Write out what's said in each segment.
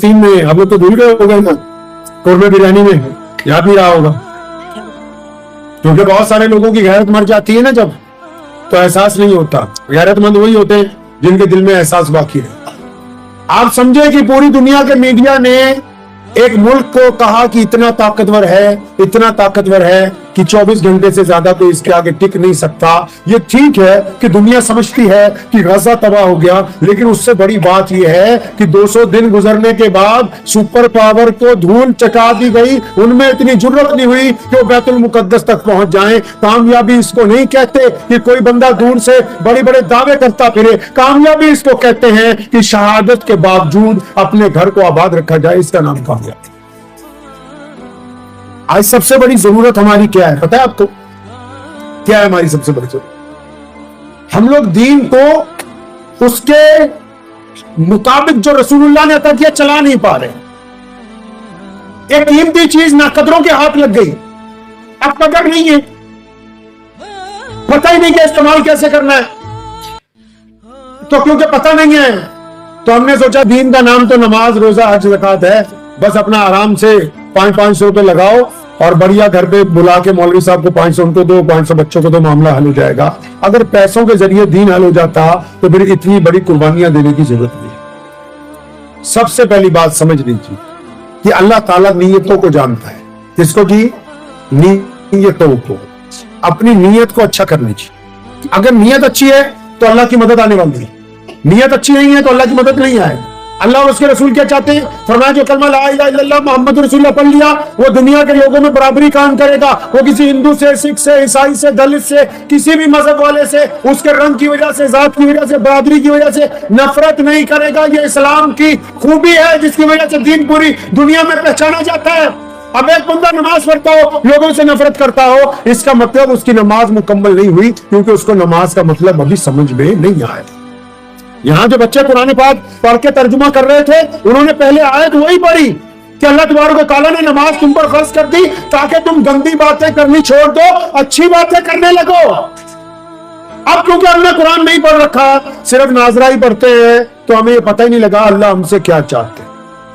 फलस्तीन में हम लोग तो भूल गए हो गए ना, कौरमा बिरयानी में याद नहीं रहा होगा, क्योंकि बहुत सारे लोगों की गैरत मर जाती है ना जब, तो एहसास नहीं होता। गैरतमंद वही होते हैं जिनके दिल में एहसास बाकी है। आप समझे कि पूरी दुनिया के मीडिया ने एक मुल्क को कहा कि इतना ताकतवर है कि 24 घंटे से ज्यादा तो इसके आगे टिक नहीं सकता। ये ठीक है कि दुनिया समझती है कि गजा तबाह हो गया, लेकिन उससे बड़ी बात यह है कि 200 दिन गुजरने के बाद सुपर पावर को धूल चटा दी गई, उनमें इतनी जुर्रत नहीं हुई कि वो बैतुल मुकद्दस तक पहुंच जाएं। कामयाबी इसको नहीं कहते कि कोई बंदा दूर से बड़े बड़े दावे करता फिरे, कामयाबी इसको कहते हैं कि शहादत के बावजूद अपने घर को आबाद रखा जाए, इसका नाम कामयाबी। आज सबसे बड़ी जरूरत हमारी क्या है पता है आपको? क्या है हमारी सबसे बड़ी जरूरत? हम लोग दीन को उसके मुताबिक जो रसूलुल्लाह ने अता किया चला नहीं पा रहे। एक कीमती चीज नाकदरों के हाथ लग गई, अब कदर नहीं है, पता ही नहीं कि इस्तेमाल कैसे करना है। तो क्योंकि पता नहीं है तो हमने सोचा दीन का नाम तो नमाज, रोजा, हज, ज़कात है, बस अपना आराम से 500 रुपए लगाओ और बढ़िया घर पे बुला के मौलवी साहब को 500 उनको दो, 500 बच्चों को दो, मामला हल हो जाएगा। अगर पैसों के जरिए दीन हल हो जाता तो फिर इतनी बड़ी कुर्बानियां देने की जरूरत नहीं। सबसे पहली बात समझ लीजिए कि अल्लाह ताला नीयतों को जानता है। किसको? की नीयतों को। अपनी नीयत को अच्छा करनी चाहिए। अगर नीयत अच्छी है तो अल्लाह की मदद आने वाली है, नीयत अच्छी नहीं है तो अल्लाह की मदद नहीं आएगी। अल्लाह और उसके रसूल क्या चाहते हैं? फरमाया जो कलमा ला इलाहा इल्लल्लाह मुहम्मद रसूलुल्लाह पढ़ लिया वो दुनिया के लोगों में बराबरी काम करेगा। वो किसी हिंदू से, सिख से, ईसाई से, दलित से, किसी भी मजहब वाले से उसके रंग की वजह से, जात की वजह से, बरादरी की वजह से नफरत नहीं करेगा। ये इस्लाम की खूबी है जिसकी वजह से दीन पूरी दुनिया में पहचाना जाता है। अब एक बंदा नमाज पढ़ता हो, लोगों से नफरत करता हो, इसका मतलब उसकी नमाज मुकम्मल नहीं हुई, क्योंकि उसको नमाज का मतलब अभी समझ में नहीं आया। यहां जो बच्चे कुरान पाक पढ़ के तर्जुमा कर रहे थे, उन्होंने पहले आयत वही पढ़ी कि अल्लाह तबारक व तआला ने नमाज तुम पर फर्ज कर दी ताकि तुम गंदी बातें करनी छोड़ दो, अच्छी बातें करने लगो। अब क्योंकि हमने कुरान नहीं पढ़ रखा, सिर्फ नाजरा ही पढ़ते हैं, तो हमें ये पता ही नहीं लगा अल्लाह हमसे क्या चाहते हैं।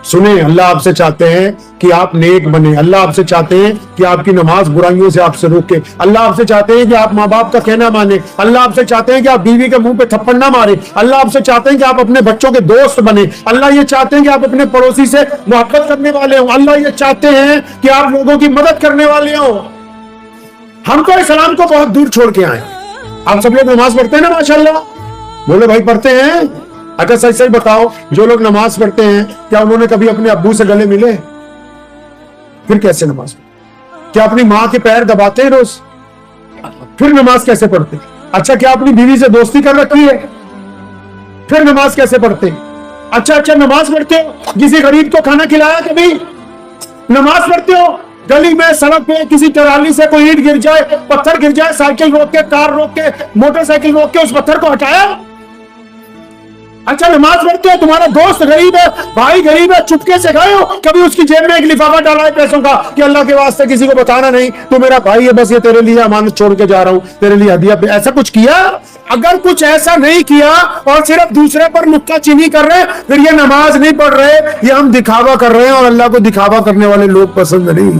सुने, अल्लाह आपसे चाहते हैं कि आप नेक बने, अल्लाह आपसे चाहते हैं कि आपकी नमाज बुराइयों से आपसे रोके, अल्लाह आपसे चाहते हैं कि आप माँ बाप का कहना माने, अल्लाह आपसे चाहते हैं कि आप बीवी के मुंह पे थप्पड़ ना मारे, अल्लाह आपसे चाहते हैं कि आप अपने बच्चों के दोस्त बने, अल्लाह ये चाहते हैं कि आप अपने पड़ोसी से मोहब्बत करने वाले हो, अल्लाह ये चाहते हैं कि आप लोगों की मदद करने वाले हो। हम तो इस्लाम को बहुत दूर छोड़ के आए। आप सब लोग नमाज पढ़ते हैं ना माशाल्लाह? बोले भाई पढ़ते हैं। अच्छा सही सही बताओ, जो लोग नमाज पढ़ते हैं क्या उन्होंने कभी अपने अब्बू से गले मिले? फिर कैसे नमाज? क्या अपनी माँ के पैर दबाते हैं रोज? फिर नमाज कैसे पढ़ते? अच्छा क्या अपनी बीवी से दोस्ती कर रखी है? फिर नमाज कैसे पढ़ते? अच्छा नमाज पढ़ते हो, किसी गरीब को खाना खिलाया कभी? नमाज पढ़ते हो, गली में सड़क पे किसी ट्राली से कोई ईंट गिर जाए, पत्थर गिर जाए, साइकिल रोक के, कार रोक के, मोटरसाइकिल रोक के उस पत्थर को हटाया? अच्छा नमाज पढ़ते हो, तुम्हारा दोस्त गरीब है, भाई गरीब है, चुपके से गए हो, कभी उसकी जेब में एक लिफाफा डाला है पैसों का कि अल्लाह के वास्ते किसी को बताना नहीं, तू मेरा भाई है, बस ये तेरे लिए अमानत छोड़ के जा रहा हूं, तेरे लिए हदिया? ऐसा कुछ किया? अगर कुछ ऐसा नहीं किया और सिर्फ दूसरे पर नुक्ताचीनी कर रहे, फिर ये नमाज नहीं पढ़ रहे, ये हम दिखावा कर रहे हैं, और अल्लाह को दिखावा करने वाले लोग पसंद नहीं।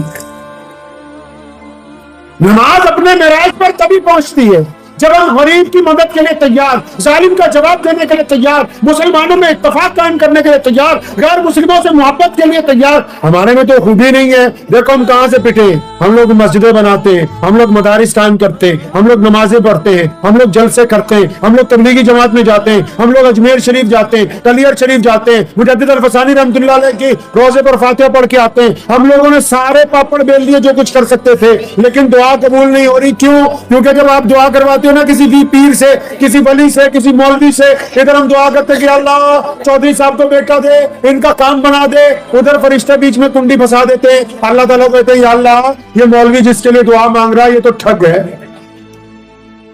नमाज अपने मेराज पर तभी पहुंचती है जब हम गरीब की मदद के लिए तैयार, जालिम का जवाब देने के लिए तैयार, मुसलमानों में इत्तेफाक कायम करने के लिए तैयार, गैर मुस्लिमों से मोहब्बत के लिए तैयार। हमारे में तो खूबी नहीं है। देखो हम कहां से पिटे, हम लोग मस्जिदें बनाते हैं, हम लोग मदारिस कायम करते हैं, हम लोग नमाजें पढ़ते हैं, हम लोग जलसे करते हैं, हम लोग तबलीगी जमात में जाते हैं, हम लोग अजमेर शरीफ जाते हैं, कलियर शरीफ जाते हैं, मुजद्दिद अल-फसानी रहमतुल्लाह अलैह की रोजे पर फातिहा पढ़ के आते हैं। हम लोगों ने सारे पापड़ बेल लिए जो कुछ कर सकते थे, लेकिन दुआ कबूल नहीं हो रही। क्यों? क्योंकि जब आप दुआ करवाते हो ना किसी भी पीर से, किसी वली से, किसी मौलवी से, इधर हम दुआ करते कि अल्लाह चौधरी साहब को बेटा दे, इनका काम बना दे, उधर फरिश्ते बीच में कुंडी फंसा देते हैं। अल्लाह ताला कहते हैं या अल्लाह ये मौलवी जिसके लिए दुआ मांग रहा है ये तो ठग है,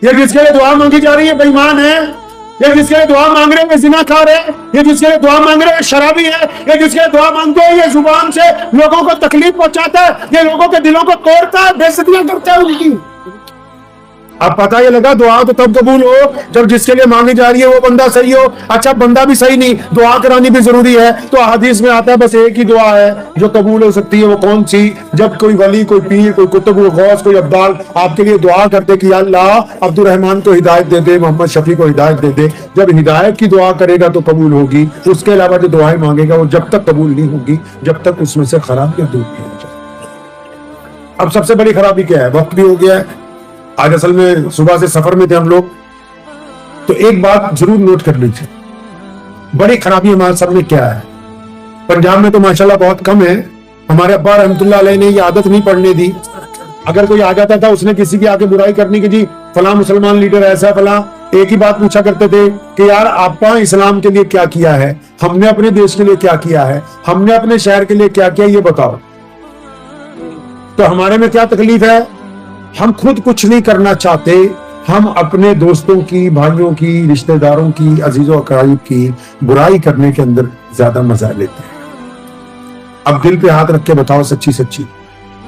ये जिसके लिए दुआ मांगी जा रही है बेईमान है, ये जिसके लिए दुआ मांग रहे हैं ज़िनाकार है, ये जिसके लिए दुआ मांग रहे हैं शराबी है, ये जिसके लिए दुआ मांगते हैं ये जुबान से लोगों को तकलीफ पहुंचाता है, ये लोगों के दिलों को तोड़ता है, बेइज्जतियां करता है उनकी। اب پتہ یہ لگا دعا تو تب قبول ہو جب جس کے لیے مانگی جا رہی ہے وہ بندہ صحیح ہو. اچھا بندہ بھی صحیح نہیں, دعا کرانی بھی ضروری ہے. تو حدیث میں آتا ہے بس ایک ہی دعا ہے جو قبول ہو سکتی ہے, وہ کون سی؟ جب کوئی ولی, کوئی پیر, کوئی قطب, کوئی غوث, کوئی ابدال آپ کے لیے دعا کرتے کہ یا اللہ عبد الرحمان کو ہدایت دے دے, محمد شفیع کو ہدایت دے دے. جب ہدایت کی دعا کرے گا تو قبول ہوگی. اس کے علاوہ جو دعائیں مانگے گا وہ جب تک قبول نہیں ہوگی جب تک اس میں سے خرابیاں دور نہیں ہو جائیں. اب سب سے بڑی خرابی کیا ہے؟ وقت بھی ہو گیا ہے. آج اصل میں صبح سے سفر میں تھے ہم لوگ, تو ایک بات ضرور نوٹ کر لیجیے, بڑی خرابی ہمارے سب میں کیا ہے. پنجاب میں تو ماشاءاللہ بہت کم ہے. ہمارے ابا رحمۃ اللہ علیہ نے یہ عادت نہیں پڑھنے دی. اگر کوئی آ جاتا تھا اس نے کسی کی آگے برائی کرنی کہ جی فلاں مسلمان لیڈر ایسا فلاں, ایک ہی بات پوچھا کرتے تھے کہ یار آپ اسلام کے لیے کیا کیا ہے, ہم نے اپنے دیش کے لیے کیا کیا ہے, ہم نے اپنے شہر کے لیے کیا کیا, یہ بتاؤ. تو ہمارے میں کیا تکلیف ہے؟ ہم خود کچھ نہیں کرنا چاہتے, ہم اپنے دوستوں کی, بھائیوں کی, رشتہ داروں کی, عزیز و اقارب کی برائی کرنے کے اندر زیادہ مزہ لیتے ہیں. اب دل پہ ہاتھ رکھ کے بتاؤ سچی سچی,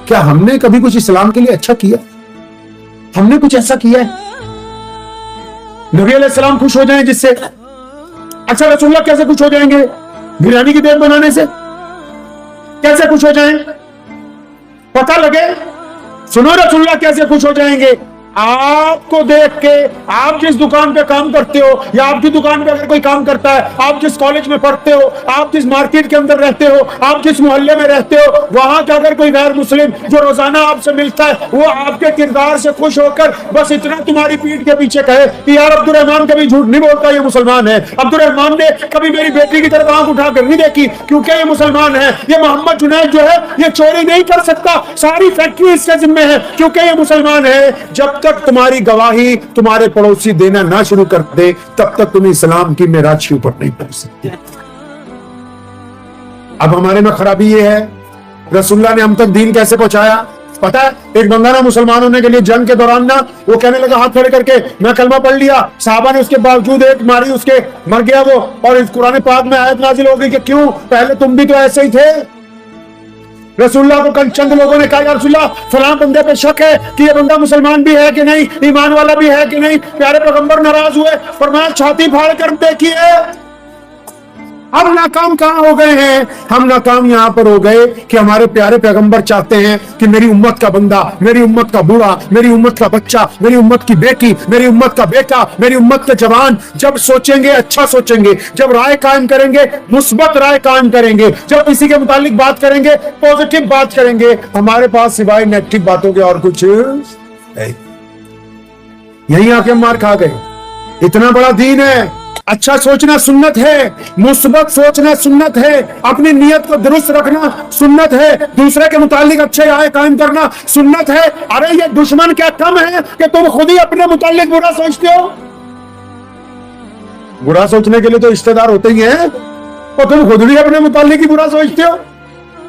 کیا ہم نے کبھی کچھ اسلام کے لیے اچھا کیا؟ ہم نے کچھ ایسا کیا ہے؟ نبی علیہ السلام خوش ہو جائیں جس سے؟ اچھا رسول اللہ کیسے خوش ہو جائیں گے؟ بریانی کی دیگ بنانے سے کیسے خوش ہو جائیں؟ پتہ لگے. سنو رسول اللہ کیسے خوش ہو جائیں گے؟ آپ کو دیکھ کے, آپ جس دکان پہ کام کرتے ہو یا آپ کی دکان پہ اگر کوئی کام کرتا ہے, آپ جس کالج میں پڑھتے ہو, آپ جس مارکیٹ کے اندر رہتے ہو, آپ جس محلے میں رہتے ہو, وہاں کا اگر کوئی غیر مسلم جو روزانہ آپ سے ملتا ہے وہ آپ کے کردار سے خوش ہو کر بس اتنا تمہاری پیٹھ کے پیچھے کہے کہ یار عبد الرحمان کبھی جھوٹ نہیں بولتا, یہ مسلمان ہے. عبد الرحمان نے کبھی میری بیٹی کی طرف آنکھ اٹھا کر نہیں دیکھی کیونکہ یہ مسلمان ہے. یہ محمد جنید جو ہے یہ چوری نہیں کر سکتا, ساری فیکٹری اس کے ذمہ ہے کیونکہ یہ مسلمان ہے. جب تک تمہاری گواہی تمہارے پڑوسی دینا نہ شروع کر دے تب تک تم اسلام کی معراج کے اوپر نہیں پہنچ سکتے. اب ہمارے میں خرابی یہ ہے, رسول اللہ نے ہم تک دین کیسے پہنچایا پتا ہے؟ ایک بندہ نا مسلمان ہونے کے لیے جنگ کے دوران نا وہ کہنے لگا ہاتھ کھڑے کر کے میں کلمہ پڑھ لیا, صحابہ نے اس کے باوجود ایک ماری, اس کے مر گیا وہ, اور اس قرآن پاک میں آیت نازل ہو گئی کہ کیوں پہلے تم بھی تو ایسے ہی تھے. رسول اللہ کو چند لوگوں نے کہا یا رسول اللہ فلاں بندے پہ شک ہے کہ یہ بندہ مسلمان بھی ہے کہ نہیں, ایمان والا بھی ہے کہ نہیں. پیارے پیغمبر ناراض ہوئے, فرمایا چھاتی پھاڑ کر دیکھیے. اب ناکام کہاں ہو گئے ہیں؟ ہم ناکام یہاں پر ہو گئے کہ ہمارے پیارے پیغمبر چاہتے ہیں کہ میری امت کا بندہ, میری امت کا بوڑھا, میری امت کا بچہ, میری امت کی بیٹی, میری امت کا بیٹا, میری امت کے جوان جب سوچیں گے اچھا سوچیں گے, جب رائے قائم کریں گے مثبت رائے قائم کریں گے, جب کسی کے متعلق بات کریں گے پازیٹو بات کریں گے, ہمارے پاس سوائے نیگیٹو باتوں کے اور کچھ یہی آ کے ہم مار کھا گئے. اتنا بڑا دین ہے, اچھا سوچنا سنت ہے, مثبت سوچنا سنت ہے, اپنی نیت کو درست رکھنا سنت ہے, دوسرے کے متعلق اچھے رائے قائم کرنا سنت ہے. ارے یہ دشمن کیا کم ہے کہ تم خود ہی اپنے متعلق برا سوچتے ہو؟ برا سوچنے کے لیے تو رشتے دار ہوتے ہی ہیں, اور تم خود بھی اپنے متعلق ہی برا سوچتے ہو,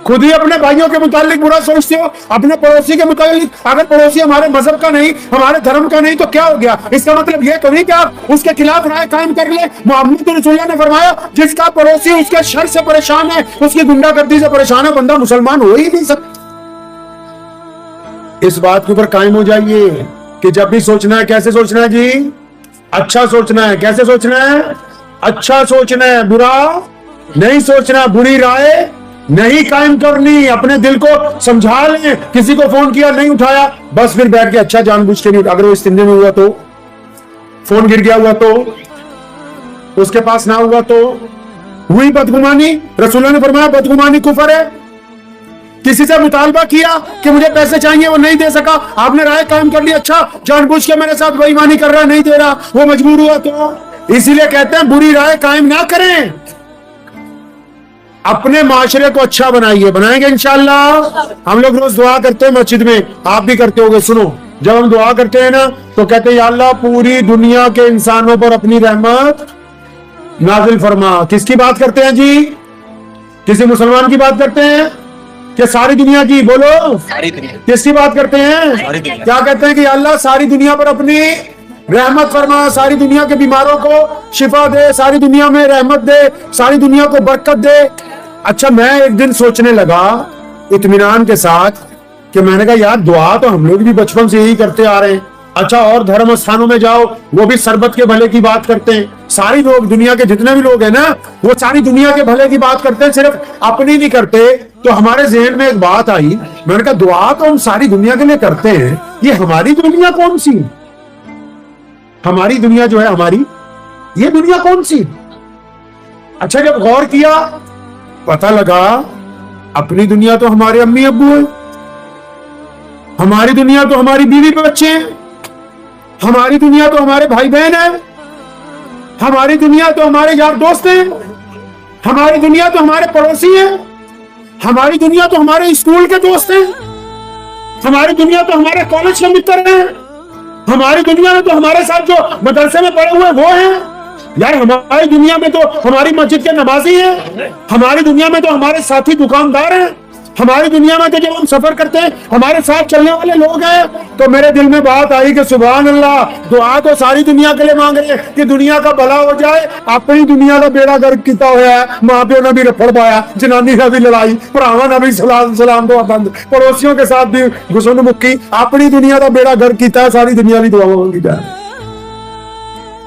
خود ہی اپنے بھائیوں کے متعلق برا سوچتے ہو, اپنے پڑوسی کے متعلق. اگر پڑوسی ہمارے مذہب کا نہیں, ہمارے دھرم کا نہیں تو کیا ہو گیا؟ اس کا مطلب یہ تو نہیں کہ آپ اس کے خلاف رائے قائم کر لیں. محمد رسول اللہ نے فرمایا جس کا پڑوسی اس کے شر سے پریشان ہے, اس کی گنڈا گردی سے پریشان ہے, بندہ مسلمان ہو ہی نہیں سکتا. اس بات کے اوپر قائم ہو جائیے کہ جب بھی سوچنا ہے کیسے سوچنا ہے جی؟ اچھا سوچنا ہے. کیسے سوچنا ہے؟ اچھا سوچنا ہے, برا نہیں سوچنا, بری رائے نہیں قائم کرنی. اپنے دل کو سمجھا لیں, کسی کو فون کیا نہیں اٹھایا بس پھر بیٹھ کے اچھا جان بوجھ کے نہیں, اگر وہ استنجے میں ہوا تو, فون گر گیا ہوا تو, اس کے پاس نہ ہوا تو, ہوئی بدگمانی. رسول اللہ نے فرمایا بدگمانی کفر ہے. کسی سے مطالبہ کیا کہ مجھے پیسے چاہیے, وہ نہیں دے سکا, آپ نے رائے قائم کر لی اچھا جان بوجھ کے میرے ساتھ بے ایمانی کر رہا, نہیں دے رہا, وہ مجبور ہوا تو. اسی لیے کہتے ہیں بری رائے قائم نہ کریں, اپنے معاشرے کو اچھا بنائیے. بنائیں گے انشاءاللہ. ہم لوگ روز دعا کرتے ہیں مسجد میں, آپ بھی کرتے ہوگے. سنو, جب ہم دعا کرتے ہیں نا تو کہتے ہیں یا اللہ پوری دنیا کے انسانوں پر اپنی رحمت نازل فرما. کس کی بات کرتے ہیں جی؟ کسی مسلمان کی بات کرتے ہیں کہ ساری دنیا کی؟ بولو کس کی بات کرتے ہیں؟ کیا کہتے ہیں کہ یا اللہ ساری دنیا پر اپنی رحمت فرما, ساری دنیا کے بیماروں کو شفا دے, ساری دنیا میں رحمت دے, ساری دنیا کو برکت دے. اچھا میں ایک دن سوچنے لگا اطمینان کے ساتھ کہ میں نے کہا یار دعا تو ہم لوگ بھی بچپن سے یہی کرتے آ رہے ہیں, अच्छा, और धर्म स्थानों में जाओ, वो भी शरबत के भले की बात करते हैं। सारी लोग, दुनिया के जितने भी लोग हैं ना, वो सारी दुनिया के भले की बात करते हैं, सिर्फ अपनी नहीं करते। तो हमारे जहन में एक बात आई, मैंने कहा दुआ तो हम सारी दुनिया के लिए करते हैं, ये हमारी दुनिया कौन सी? हमारी दुनिया जो है हमारी, ये दुनिया कौन सी? अच्छा, जब गौर किया पता लगा अपनी दुनिया तो हमारे अम्मी अब्बू है, हमारी दुनिया तो हमारी बीवी बच्चे हैं, हमारी दुनिया तो हमारे भाई बहन है, हमारी दुनिया तो हमारे यार दोस्त हैं, हमारी दुनिया तो हमारे पड़ोसी हैं, हमारी दुनिया तो हमारे स्कूल के दोस्त हैं, हमारी दुनिया तो हमारे कॉलेज के मित्र हैं, हमारी दुनिया में तो हमारे साथ जो मदरसे में पढ़े हुए वो हैं। यार हमारी दुनिया में तो हमारी मस्जिद के नमाजी हैं, हमारी दुनिया में तो हमारे साथी दुकानदार हैं, हमारी दुनिया में तो जब हम सफर करते हैं हमारे साथ चलने वाले लोग हैं। तो मेरे दिल में बात आई कि सुभान अल्लाह, दुआ तो सारी दुनिया के लिए मांग रहे हैं कि दुनिया का भला हो जाए, अपनी दुनिया का बेड़ा गर्क किया हुआ है। माँ प्यो ने भी रफड़ पाया, जनानी ने भी लड़ाई, भरावां ने भी सलाम तो बंद, पड़ोसियों के साथ भी घुसन मुक्की, अपनी दुनिया का बेड़ा गर्क किया, सारी दुनिया की दुआ मांगी जाए।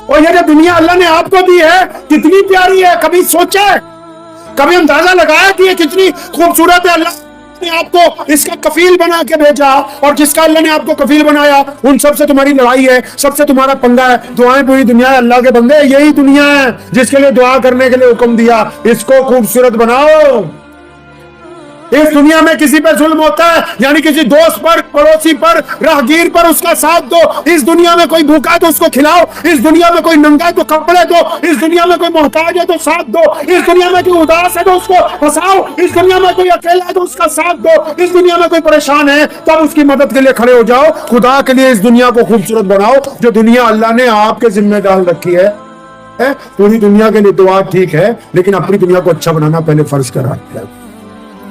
और ये जो दुनिया अल्लाह ने आपको दी है कितनी प्यारी है, कभी सोचा है, कभी अंदाजा लगाया कि ये कितनी खूबसूरत है? अल्लाह ने आपको इसका कफील बना के भेजा, और जिसका अल्लाह ने आपको कफील बनाया उन सबसे तुम्हारी लड़ाई है, सबसे तुम्हारा पंगा है। दुआएं पूरी दुनिया है, अल्लाह के बंदे यही दुनिया है जिसके लिए दुआ करने के लिए हुक्म दिया, इसको खूबसूरत बनाओ। इस दुनिया में किसी पर जुल्म होता है, यानी किसी दोस्त पर, पड़ोसी पर, राहगीर पर, उसका साथ दो। इस दुनिया में कोई भूखा है तो उसको खिलाओ, इस दुनिया में कोई नंगा है तो कपड़े दो, इस दुनिया में कोई मोहताज है तो साथ दो, इस दुनिया में कोई उदास है तो उसको हंसाओ, इस दुनिया में कोई अकेला है तो उसका साथ दो, इस दुनिया में कोई परेशान है तब उसकी मदद के लिए खड़े हो जाओ। खुदा के लिए इस दुनिया को खूबसूरत बनाओ, जो दुनिया अल्लाह ने आपके जिम्मे डाल रखी है। पूरी दुनिया के लिए दुआ ठीक है, लेकिन अपनी दुनिया को अच्छा बनाना पहले फर्ज करा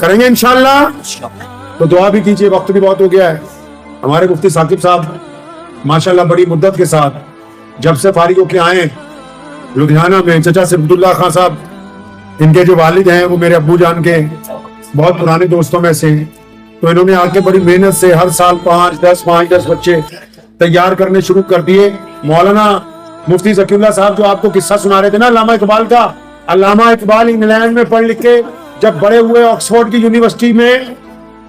करेंगे इंशाअल्लाह। तो दुआ भी कीजिए, वक्त भी बहुत हो गया है। हमारे मुफ्ती साकिब साहब माशाअल्लाह बड़ी मुद्दत के साथ जब से फारिग होके आए लुधियाना में, चचा सिफतुल्लाह खान साहब, इनके जो वालिद हैं वो मेरे अब्बू जान के बहुत पुराने दोस्तों में से, तो इन्होंने आके बड़ी मेहनत से हर साल 5-10 बच्चे तैयार करने शुरू कर दिए। मौलाना मुफ्ती ज़कीउल्लाह साहब जो आपको किस्सा सुना रहे थे ना अल्लामा इकबाल का, अल्लामा इकबाल इंग्लैंड में पढ़ लिख के जब बड़े हुए ऑक्सफोर्ड की यूनिवर्सिटी में,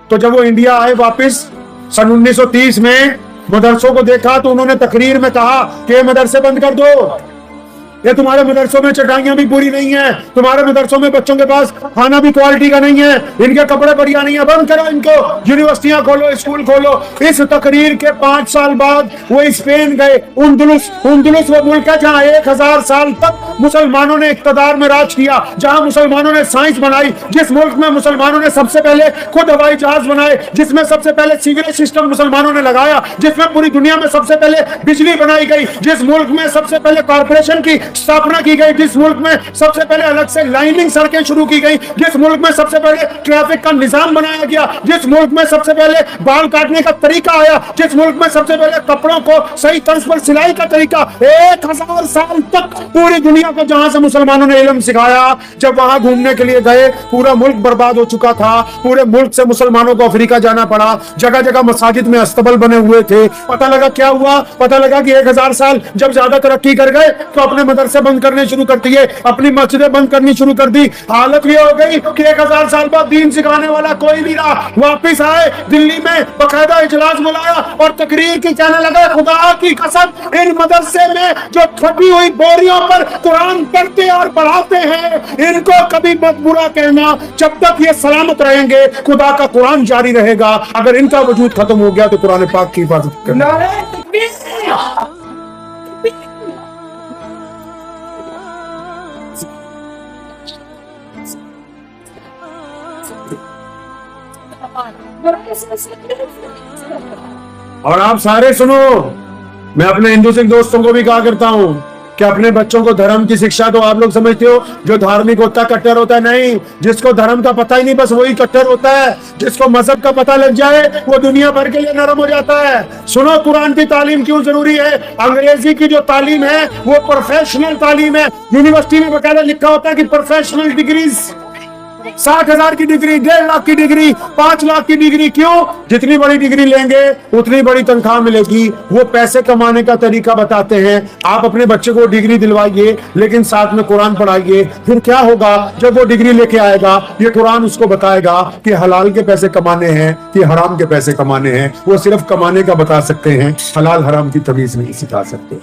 तो जब वो इंडिया आए वापस सन 1930 में, मदरसों को देखा तो उन्होंने तकरीर में कहा कि मदरसे बंद कर दो, ये तुम्हारे मदरसों में चटाइयां भी पूरी नहीं है, तुम्हारे मदरसों में बच्चों के पास खाना भी क्वालिटी का नहीं है, इनके कपड़े बढ़िया नहीं है, बंद करो इनको, यूनिवर्सिटियां खोलो, स्कूल खोलो। इस तकरीर के 5 साल बाद वो स्पेन गए, उंदुलुस वो मुल्क है जहां 1000 साल तक मुसलमानों ने इक्तदार में राज किया, जहां मुसलमानों ने साइंस बनाई, जिस मुल्क में मुसलमानों ने सबसे पहले खुद हवाई जहाज बनाए, जिसमें सबसे पहले सीवरेज सिस्टम मुसलमानों ने लगाया, जिसमें पूरी दुनिया में सबसे पहले बिजली बनाई गई, जिस मुल्क में सबसे पहले कॉर्पोरेशन की स्थापना की गई, जिस मुल्क में सबसे पहले अलग से लाइनिंग सड़कें शुरू की गई, जिस मुल्क में सबसे पहले ट्रैफिक का निजाम बनाया गया, जिस मुल्क में सबसे पहले बाल काटने का तरीका आया, जिस मुल्क में सबसे पहले कपड़ों को सही तर्ज पर सिलाई का तरीका, 1000 साल तक पूरी दुनिया को जहां से मुसलमानों ने इल्म सिखाया, जब वहां घूमने के लिए गए पूरा मुल्क बर्बाद हो चुका था। पूरे मुल्क से मुसलमानों को अफ्रीका जाना पड़ा, जगह जगह मसाजिद में अस्तबल बने हुए थे। पता लगा क्या हुआ, पता लगा कि 1000 साल जब ज्यादा तरक्की कर गए तो अपने मदरसे बंद करने शुरू कर दिए, अपनी मस्जिदें बंद करनी शुरू कर दी। हालत ये हो गई कि 1000 साल बाद दीन सिखाने वाला कोई नहीं रहा। वापिस आए दिल्ली में, बकायदा इजलास बुलाया और तकरीर की कहने लगा, खुदा की कसम इन मदरसे में जो छपी हुई बोरियों पर कुरान पढ़ते और पढ़ाते हैं, इनको कभी मत बुरा कहना, जब तक ये सलामत रहेंगे खुदा का कुरान जारी रहेगा। अगर इनका वजूद खत्म हो गया तो कुरान पाक की हिफाजत करना। और आप सारे सुनो, मैं अपने हिंदू सिख दोस्तों को भी कहा करता हूं कि अपने बच्चों को धर्म की शिक्षा तो आप लोग समझते हो, जो धार्मिक होता है कट्टर होता है, नहीं। जिसको धर्म का पता ही नहीं बस वही कट्टर होता है। जिसको मजहब का पता लग जाए वो दुनिया भर के लिए नरम हो जाता है। सुनो, कुरान की तालीम क्यों जरूरी है। अंग्रेजी की जो तालीम है वो प्रोफेशनल तालीम है। यूनिवर्सिटी में बकायदा लिखा होता है कि प्रोफेशनल डिग्रीज 60,000 की डिग्री, 1.5 लाख की डिग्री, 5 लाख की डिग्री। क्यों? जितनी बड़ी डिग्री लेंगे उतनी बड़ी तनख्वाह मिलेगी। वो पैसे कमाने का तरीका बताते हैं। आप अपने बच्चे को डिग्री दिलवाइए लेकिन साथ में कुरान पढ़ाइए। फिर क्या होगा? जब वो डिग्री लेके आएगा, ये कुरान उसको बताएगा कि हलाल के पैसे कमाने हैं कि हराम के पैसे कमाने हैं। वो सिर्फ कमाने का बता सकते हैं, हलाल हराम की तमीज नहीं सिखा सकते।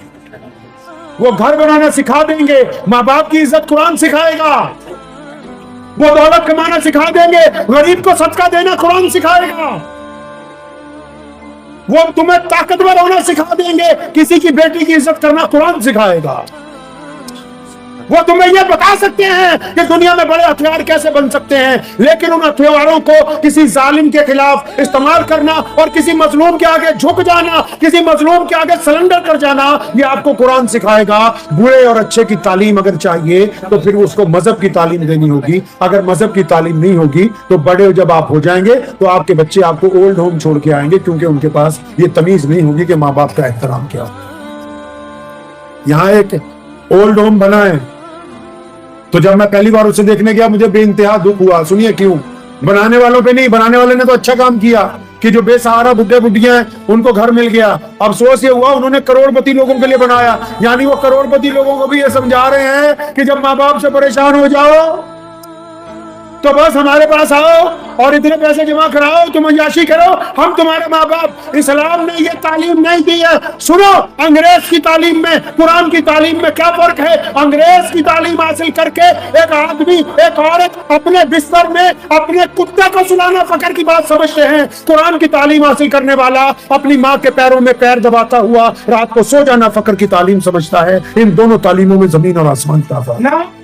वो घर बनाना सिखा देंगे, माँ बाप की इज्जत कुरान सिखाएगा। वो दौलत कमाना सिखा देंगे, गरीब को सदका देना कुरान सिखाएगा। वो तुम्हें ताकतवर होना सिखा देंगे, किसी की बेटी की इज्जत करना कुरान सिखाएगा। वो तुम्हें यह बता सकते हैं कि दुनिया में बड़े हथियार कैसे बन सकते हैं, लेकिन उन हथियारों को किसी जालिम के खिलाफ इस्तेमाल करना और किसी मजलूम के आगे झुक जाना, किसी मजलूम के आगे सरेंडर कर जाना, ये आपको कुरान सिखाएगा। बुरे और अच्छे की तालीम अगर चाहिए तो फिर उसको मजहब की तालीम देनी होगी। अगर मजहब की तालीम नहीं होगी तो बड़े जब आप हो जाएंगे तो आपके बच्चे आपको ओल्ड होम छोड़ के आएंगे, क्योंकि उनके पास ये तमीज नहीं होगी कि माँ बाप का एहतराम क्या हो। यहाँ एक ओल्ड होम बना है, तो जब मैं पहली बार उसे देखने गया मुझे बेइंतहा दुख हुआ। सुनिए क्यों? बनाने वालों पे नहीं, बनाने वाले ने तो अच्छा काम किया कि जो बेसहारा बुड्ढे बुड्ढियां हैं उनको घर मिल गया। अफसोस ये हुआ उन्होंने करोड़पति लोगों के लिए बनाया, यानी वो करोड़पति लोगों को भी ये समझा रहे हैं कि जब माँ बाप से परेशान हो जाओ तो बस हमारे पास आओ और इतने पैसे जमा कराओ, तुम अय्याशी करो, हम तुम्हारे माँ बाप। इस्लाम ने ये तालीम नहीं दी है। सुनो, अंग्रेज की तालीम में कुरान की तालीम में क्या फर्क है? अंग्रेज की तालीम हासिल करके एक आदमी एक औरत अपने बिस्तर में अपने कुत्ते को सुलाना फकर की बात समझते हैं। कुरान की तालीम हासिल करने वाला अपनी माँ के पैरों में पैर दबाता हुआ रात को सो जाना फकर की तालीम समझता है। इन दोनों तालीमों में जमीन और आसमान का फर्क है।